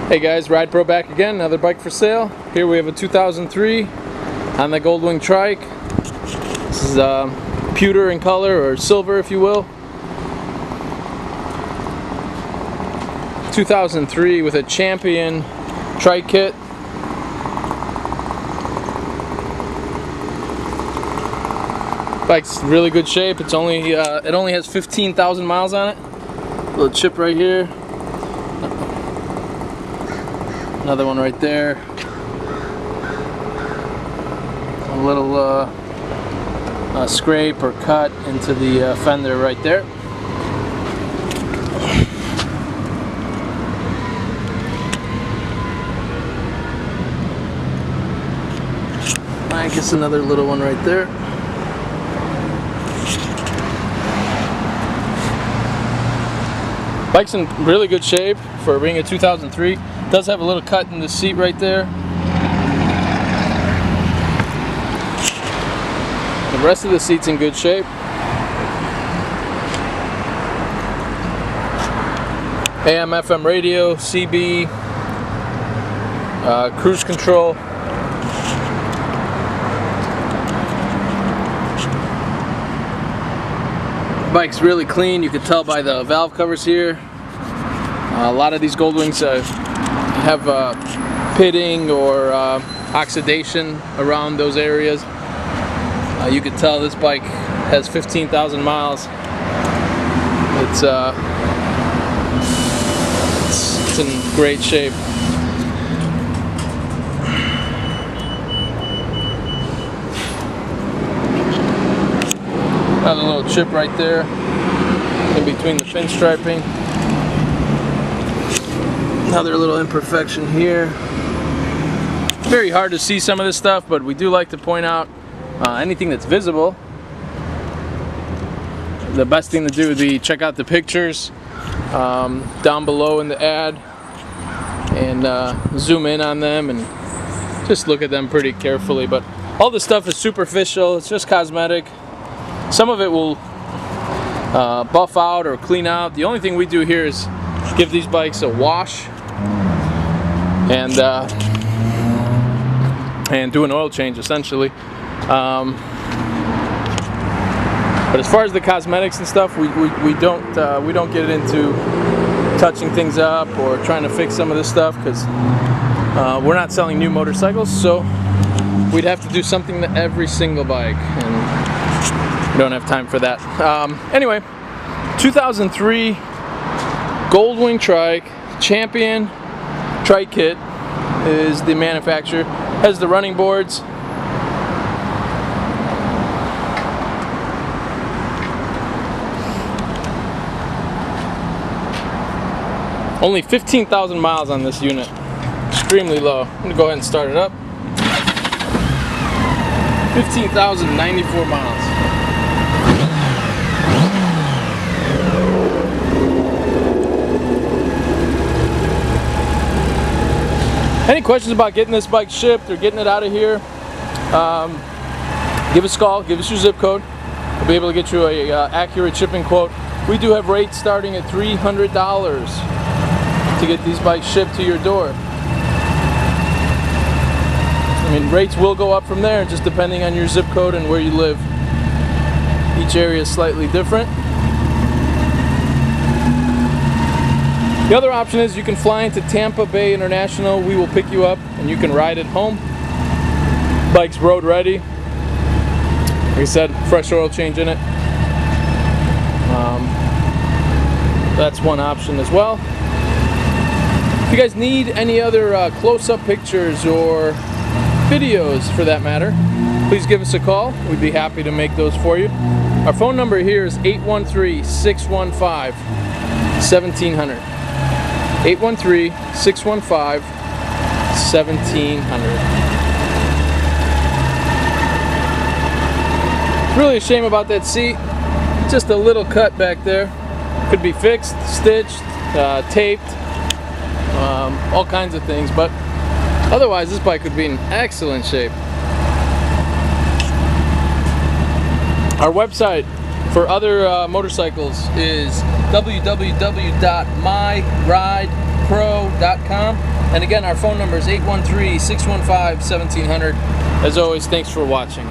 Hey guys, Ride Pro back again, another bike for sale. Here we have a 2003 on the Goldwing Trike. This is pewter in color, or silver if you will. 2003 with a Champion Trike kit. Bike's in really good shape. It's only it only has 15,000 miles on it. Little chip right here. Another one right there. A little scrape or cut into the fender right there. I guess another little one right there. Bike's in really good shape for being a 2003. Does have a little cut in the seat right there. The rest of the seat's in good shape. AM, FM radio, CB, cruise control. Bike's really clean. You can tell by the valve covers here. A lot of these Goldwings have pitting or oxidation around those areas. You can tell this bike has 15,000 miles. It's in great shape. Got a little chip right there in between the pinstriping. Another little imperfection here. Very hard to see some of this stuff, but we do like to point out anything that's visible. The best thing to do would be check out the pictures down below in the ad and zoom in on them and just look at them pretty carefully. But all this stuff is superficial. It's just cosmetic. Some of it will buff out or clean out. The only thing we do here is give these bikes a wash and do an oil change essentially. But as far as the cosmetics and stuff, we don't get into touching things up or trying to fix some of this stuff, because we're not selling new motorcycles, so we'd have to do something to every single bike, and we don't have time for that. Anyway, 2003 Goldwing Trike, Champion Trike kit is the manufacturer. Has the running boards. Only 15,000 miles on this unit. Extremely low. I'm going to go ahead and start it up. 15,094 miles. Any questions about getting this bike shipped or getting it out of here, give us a call, give us your zip code. We'll be able to get you a accurate shipping quote. We do have rates starting at $300 to get these bikes shipped to your door. I mean, rates will go up from there, just depending on your zip code and where you live. Each area is slightly different. The other option is you can fly into Tampa Bay International. We will pick you up and you can ride it home. Bike's road ready. Like I said, fresh oil change in it. That's one option as well. If you guys need any other close-up pictures or videos for that matter, please give us a call. We'd be happy to make those for you. Our phone number here is 813-615-1700. 813-615-1700. Really a shame about that seat. Just a little cut back there. Could be fixed, stitched, taped, all kinds of things, but otherwise this bike would be in excellent shape. Our website for other motorcycles is www.myridepro.com. And again, our phone number is 813-615-1700. As always, thanks for watching.